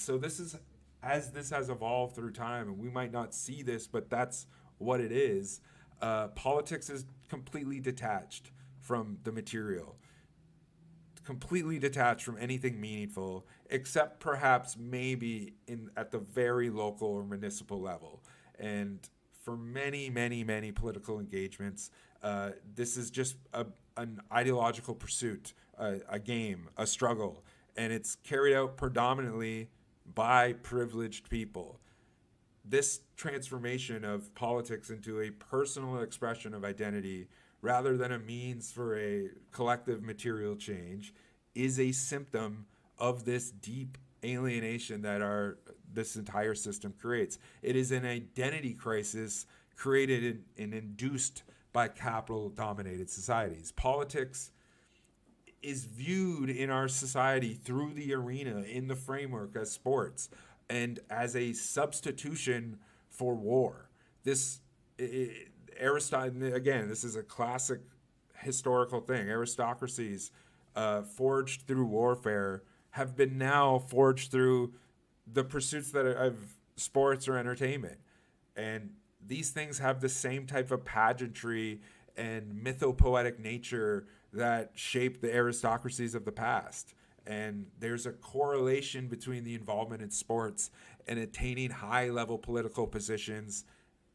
so this has evolved through time, and we might not see this, but that's what it is. Politics is completely detached from the material, completely detached from anything meaningful, except perhaps maybe in at the very local or municipal level. And for many, many, many political engagements, this is just an ideological pursuit, a game, a struggle, and it's carried out predominantly by privileged people. This transformation of politics into a personal expression of identity rather than a means for a collective material change is a symptom of this deep alienation that our this entire system creates. It is an identity crisis created and induced by capital dominated societies. Politics is viewed in our society through the arena, in the framework as sports, and as a substitution for war. This Aristotle, again, this is a classic historical thing. Aristocracies forged through warfare have been now forged through the pursuits that are of sports or entertainment, and these things have the same type of pageantry and mythopoetic nature that shaped the aristocracies of the past. And there's a correlation between the involvement in sports and attaining high level political positions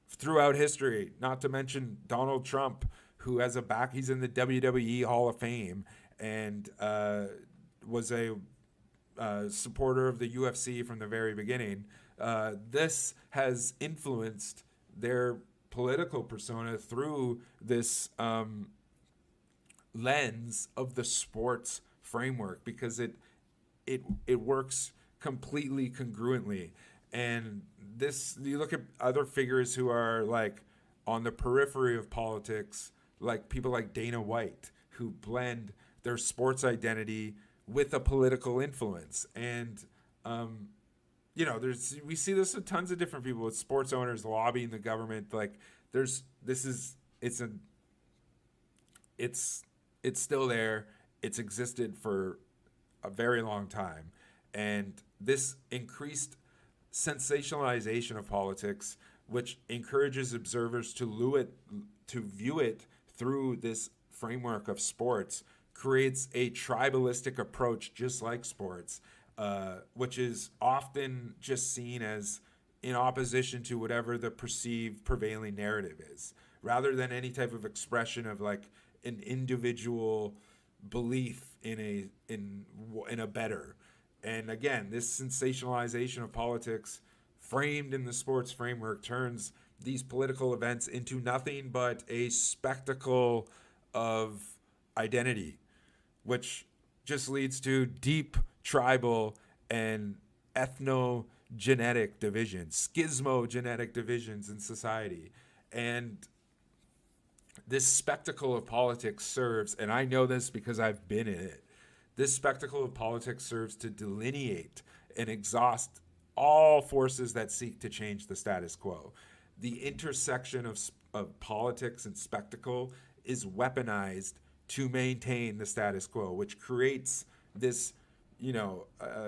throughout history. Not to mention Donald Trump, who has he's in the WWE Hall of Fame and was a supporter of the UFC from the very beginning. This has influenced their political persona through this lens of the sports framework, because it works completely congruently. And this, you look at other figures who are like on the periphery of politics, like people like Dana White, who blend their sports identity with a political influence. And we see this with tons of different people, with sports owners lobbying the government. Like it's still there. It's existed for a very long time. And this increased sensationalization of politics, which encourages observers to view it through this framework of sports, creates a tribalistic approach, just like sports, which is often just seen as in opposition to whatever the perceived prevailing narrative is, rather than any type of expression of like an individual belief in a better. And again, this sensationalization of politics framed in the sports framework turns these political events into nothing but a spectacle of identity, which just leads to deep tribal and ethnogenetic divisions, schismogenetic divisions in society. And this spectacle of politics serves, and I know this because I've been in it, this spectacle of politics serves to delineate and exhaust all forces that seek to change the status quo. The intersection of politics and spectacle is weaponized to maintain the status quo, which creates this,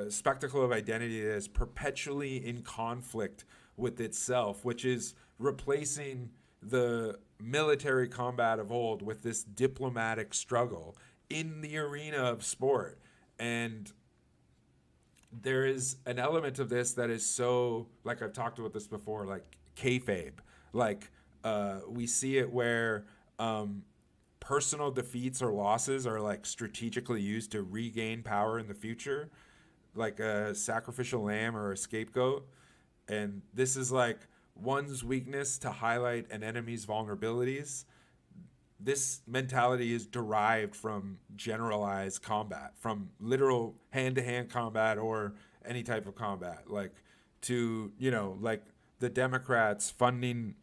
spectacle of identity that is perpetually in conflict with itself, which is replacing the military combat of old with this diplomatic struggle in the arena of sport. And there is an element of this that is so, like I've talked about this before, like kayfabe. Like we see it where personal defeats or losses are like strategically used to regain power in the future, like a sacrificial lamb or a scapegoat. And this is like one's weakness to highlight an enemy's vulnerabilities. This mentality is derived from generalized combat, from literal hand-to-hand combat or any type of combat, like like the Democrats funding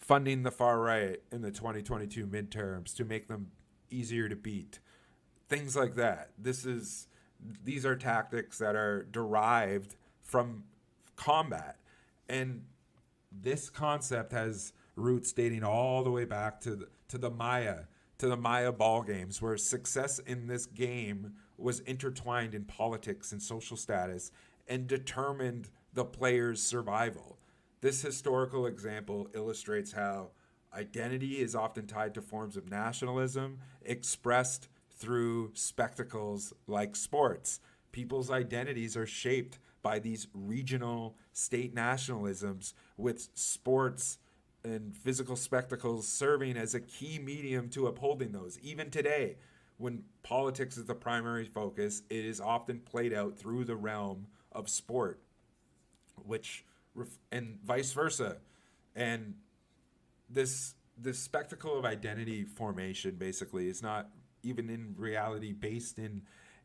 the far right in the 2022 midterms to make them easier to beat. Things like that. These are tactics that are derived from combat. And this concept has roots dating all the way back to the Maya ball games, where success in this game was intertwined in politics and social status and determined the player's survival. This historical example illustrates how identity is often tied to forms of nationalism expressed through spectacles like sports. People's identities are shaped by these regional state nationalisms, with sports and physical spectacles serving as a key medium to upholding those. Even today, when politics is the primary focus, it is often played out through the realm of sport, which and vice versa. And this spectacle of identity formation basically is not even in reality based in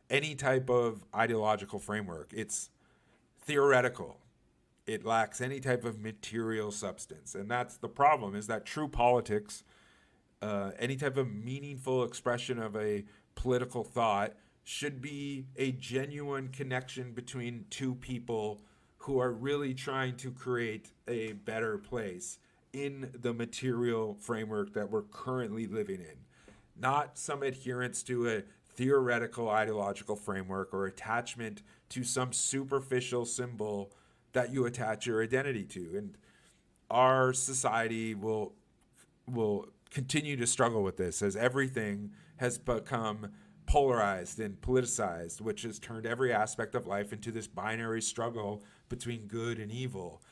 any type of ideological framework. It's theoretical. It lacks any type of material substance, and that's the problem. Is that true politics, any type of meaningful expression of a political thought, should be a genuine connection between two people who are really trying to create a better place in the material framework that we're currently living in. Not some adherence to a theoretical ideological framework or attachment to some superficial symbol that you attach your identity to. And our society will continue to struggle with this as everything has become polarized and politicized, which has turned every aspect of life into this binary struggle between good and evil,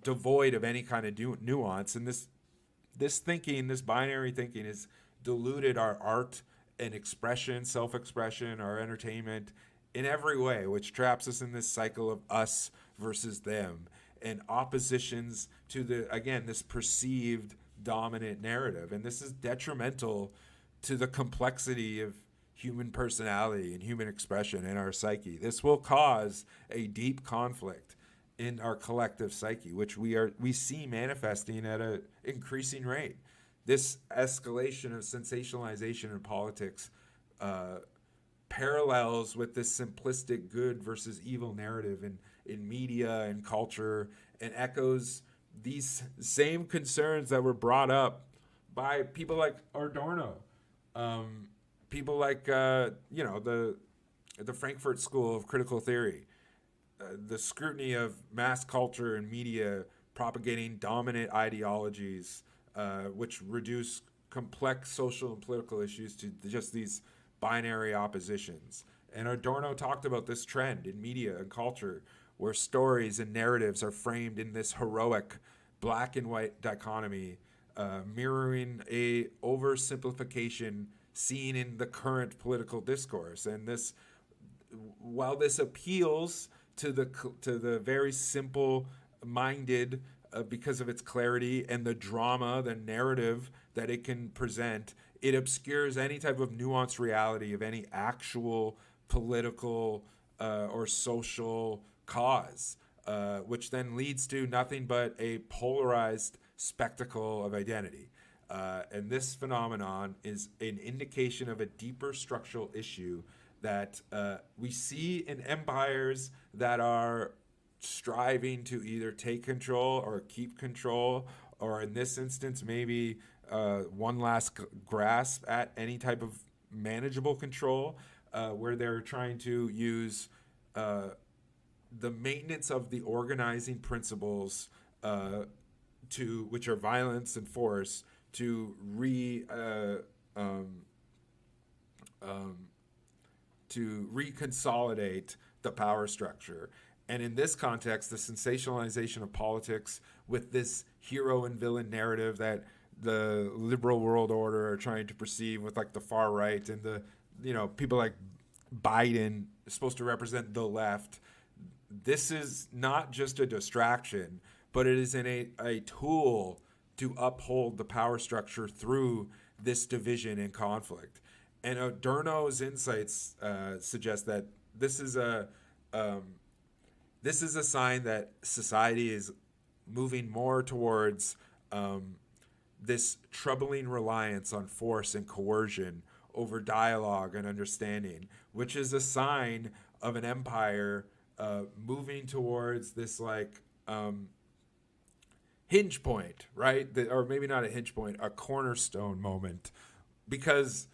devoid of any kind of nuance. And this thinking, this binary thinking, has diluted our art and expression, self-expression, our entertainment in every way, which traps us in this cycle of us versus them and oppositions to this perceived dominant narrative. And this is detrimental to the complexity of human personality and human expression in our psyche. This will cause a deep conflict in our collective psyche, which we see manifesting at an increasing rate. This escalation of sensationalization in politics parallels with this simplistic good versus evil narrative in media and culture, and echoes these same concerns that were brought up by people like Adorno, people like the Frankfurt School of Critical Theory, the scrutiny of mass culture and media propagating dominant ideologies, which reduce complex social and political issues to just these binary oppositions. And Adorno talked about this trend in media and culture, where stories and narratives are framed in this heroic black and white dichotomy, mirroring a oversimplification seen in the current political discourse. And this, while this appeals to the very simple minded, because of its clarity and the drama, the narrative that it can present, it obscures any type of nuanced reality of any actual political or social cause, which then leads to nothing but a polarized spectacle of identity. And this phenomenon is an indication of a deeper structural issue that we see in empires that are striving to either take control or keep control, or in this instance, maybe one last grasp at any type of manageable control, where they're trying to use the maintenance of the organizing principles, which are violence and force, to reconsolidate the power structure. And in this context, the sensationalization of politics with this hero and villain narrative that the liberal world order are trying to perceive with like the far right, and the people like Biden is supposed to represent the left. This is not just a distraction, but it is a tool to uphold the power structure through this division and conflict. And Adorno's insights suggest that this is a sign that society is moving more towards this troubling reliance on force and coercion over dialogue and understanding, which is a sign of an empire moving towards this hinge point, right? Or maybe not a hinge point, a cornerstone moment. Because